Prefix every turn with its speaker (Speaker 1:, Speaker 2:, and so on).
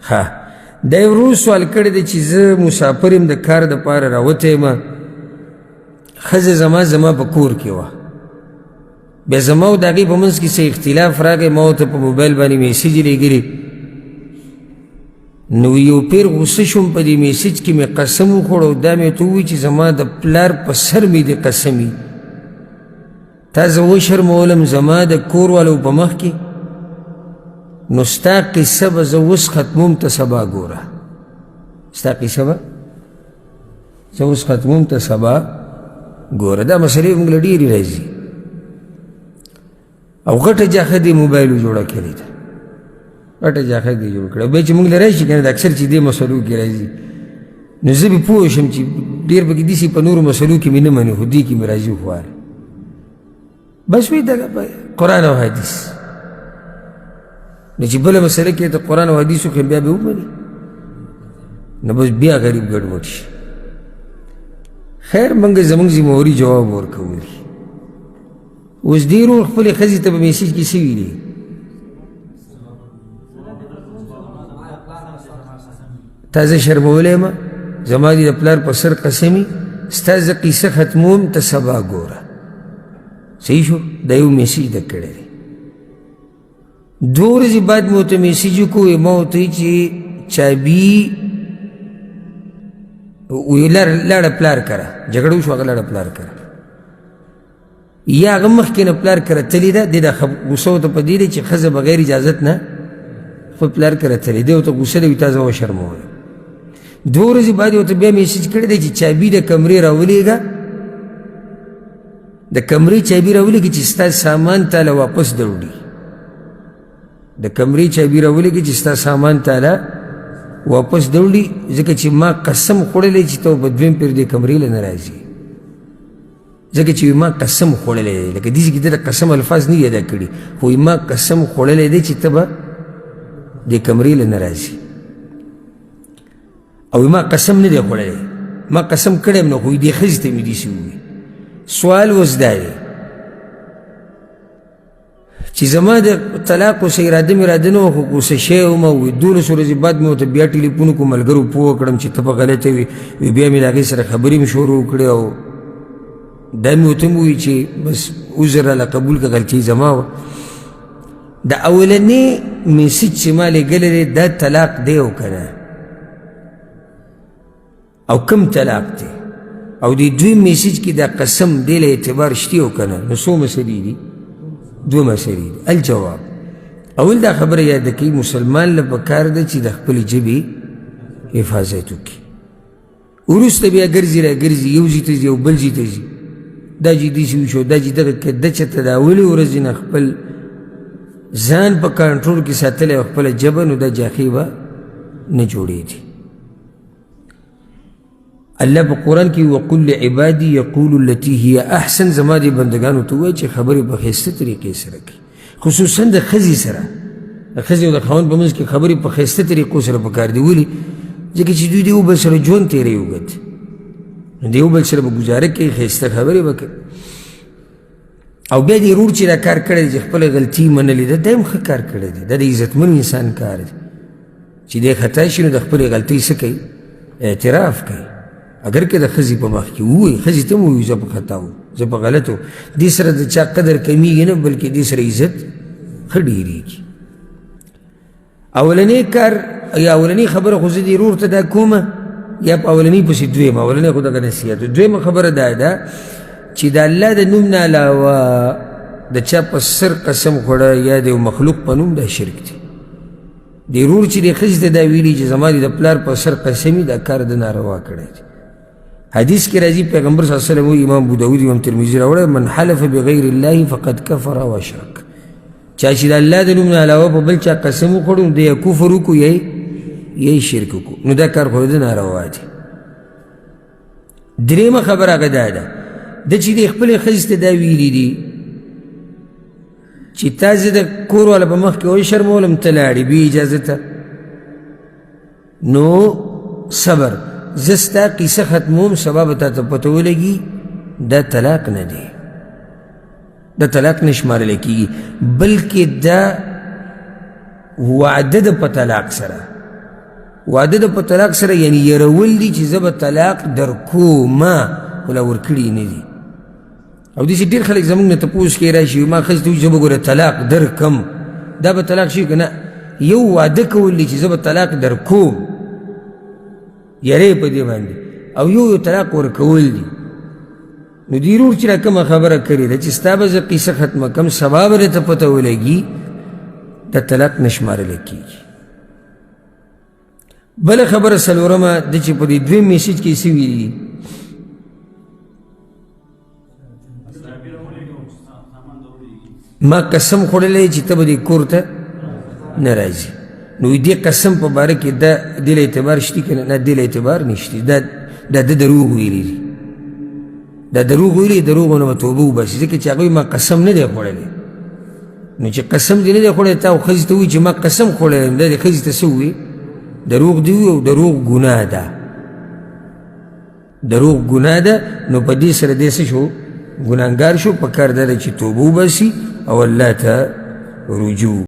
Speaker 1: ها دا یو روز سوال کړی دی چې زه مسافر یم د کار دپاره راوتی یم ښځه زما په کور کې وه بیا زما او د هغې په منځ کې څه اختلاف راغی ما ورته په موبایل باندې میسیج لیږلي نو یو پیر غصه شوم په دې میسیج کې مې قسم وخوړ او دا مې ورته ووایي چې زما د پلار په سر مې دې قسم وي تا زه وشرمولم زما د کور والو په مخ کې نو ستا قصه به زه اوس ختموم ته سبا ګوره ستا قصه به زه اوس ختموم ته سبا ګوره دا مسلې موږ له ډېرې راځي او غټه جاخه دې موبایلو جوړه کړې ده غټه جاخه دې جوړ کړه بیا چې موږ له راشي که نه د اکثر چې دې مسلو کې راځي نو زه به پوه شم چې ډېر پکې داسې په نورو مسلو کې مې نه مني خو دې کې مې راځي خوار بس وایي دغه قرآن او حدیث نو چې بله مسله کې ته قرآن او حدیثو کې بیا به ومني نو بس بیا غریب ګډوډ شي خیر موږ زموږ ذمهواري جواب ورکوو اوس دې ورور خپلې ښځې ته به میسیج کې څه ویلي تا زه شرمولی یم زما دې د پلار په سر قسمي ستا زه قیسه ختموم ته سبا ګوره صحیح شو دا یو میسیج ده کړی دی دو ورځې بعد مې ورته میسیج وکړو ما ورته وایي چې چابي وی لاړه پلار کره جګړه وشوه هغه لاړه پلار کره یا هغه مخکې نه پلار کره تلې ده دې دا غوسه ورته په دې دی چې ښځه بغیر اجازت نه خپل پلار کره تلې دی ورته غوسه دی وي تا زه وشرمولی دو ورځې بعد یې ورته بیا میسیج کړی دی چې چابي د کمرې راولېږه د کمرې چابي راولېږي چې ستا سامان تاله واپس دروړي د کمرې چابي راولېږي چې ستا سامان تاله واپس دروړي ځکه چې ما قسم خوړلی چې ته به دویم پیر دې کمرې له نه راځي ځکه چې ما قسم خوړلی دی لکه داسې کې ده د قسم الفاظ نه یاده کړي خو ما قسم خوړلی دی چې ته به دې کمرې له نه راځي او ما قسم نه دی خوړلی ما قسم کړی یم نو خو دې ښځې ته مې داسې ووایي سوال اوس دا دی چې زما د طلاق اوسه اراده مې اراده نه وه خو غوسه شوی وم او 12 ورځې بعد مې ورته بیا ټلیفون وکړو ملګرو پوه کړم چې ته په غلطه وي بیا مې د هغې سره خبرې مې شروع کړې او دا مې ورته ووایي چې بس عذر راله قبول کړه غلطي زما وه د اولنې میسیج چې ما لېږلی دی دا طلاق دی او که نه او کم طلاق دی او د دویم میسیج کې دا قسم دی له اعتبار شتي او که نه نو څو مسلې دي دو مسلې دي الجواب اول دا خبره یاده کوي مسلمان له پکار ده چې د خپلې ژبې حفاظت وکړي وروسته بیا ګرځي راګرځي یو ځای ته ځي او بل ځای ته ځي دا چې داسې وشو دا چې دغه که ده چېرته د اولې ورځې نه خپل ځان په کنټرول کې ساتلی او خپله ژبه نو دا جاخې به نه جوړېږي الله په قرآن کې وقل لعبادي یقول التي هي احسن زما دې بندګانو ته ووایي چې خبرې په ښایسته طریقې سره کوي خصوصا د ښځې سره د ښځې او د خاوند په منځ کې خبرې په ښایسته طریقو سره پکار دي ولې ځکه چې دوی د یو بل سره ژوند تېروي اوږد د یو بل سره به ګزاره کوي ښایسته خبرې به کوي او بیا دې ورور چې دا کار کړی دی چې خپله غلطي منلې ده دا هم ښه کار کړی دی دا د عزتمن انسان کار دی چې دی خطا شي نو د خپلې غلطۍ څه کوي اعتراف کوي اگر که د ښځې په مخ کې ووایي ښځې ته هم ووایي زه په خطا وم زه په غلط وم دې سره د چا قدر کمیږي نه بلکې دې سره عزت ښه ډېرېږي اولنی کار یا اولنی خبره خو زه دې ورور ته دا کومه یا په اولنی پسې دویمه اولنی خو دغه نصیحت دویمه خبره دا ده چې د الله د نوم نه علاوه د چا په سر قسم خوړه یا د یو مخلوق په نوم دا شرک دی د ورور چې د ښځې ته دا ویلي چې زما د پلار په سر قسمي دا کار د ناروا کړی دی حدیث کې راځي پیغمبر صلی الله علیه وسلم وایي امام ابو داود امام ترمذي راوړی من حلف بغیر الله فقد کفر او اشرک چا چې د الله د نوم نه علاوه په بل چا قسم وخوړو نو دی یا کفر وکړو یا شرک وکړو نو دا کار خو د ناروا دی درېیمه خبره هغه دا ده د چې د خپلې ښځې ته دا ویلي دي چې تا زه د کور والا په مخ کې وشرمولم ته لاړې بې اجازته نو صبر زه ستا قیسه ختموم سبا به تا ته پته ولګي دا طلاق نه دی دا طلاق نه شمارلی کېږي بلکې دا وعده ده په طلاق سره واده د په طلاق سره یعنی يرول دي چې زه به طلاق در کومه خو لا ورکړي نه دي. او داسې ډېر خلک زموږ نه تپوس کوي راشي ما ښځې ته وایي زه به ګوره طلاق در کم دا به طلاق شي که نه یو واده کول دي چې زه به طلاق در کوم یری په دې باندې او یو طلاق ورکول دي. نو دې ورور چې را کومه خبره کړې ده چې ستا به زه قیسه ختمه کړم سبا به درته پته ولګي دا طلاق نه شمارلی کېږي. بله خبره څلورمه ده چې په دې دویم میسج کې څه ویلي ما قسم خوړلی چې ته به دې کور ته نه راځي. نو دې قسم په باره کې دا دې له اعتبار شتي که نه دې له اعتبار نشته دا د دروغ ویلي دي دا دروغ ویلي دروغو نه به توبه وباسي ځکه چې هغوی ما قسم نه دی خوړلی. نو چې قسم دې نه دی خوړلی تا ښځې ته وایي چې ما قسم خوړلی یم دا دې ښځې ته څه ووایي دروغ دی او دروغ ګناه ده دروغ ګناه ده. نو په دې سره دی څه شو ګناهګار شو. په کار دا ده چې توبه وباسي او الله ته رجوع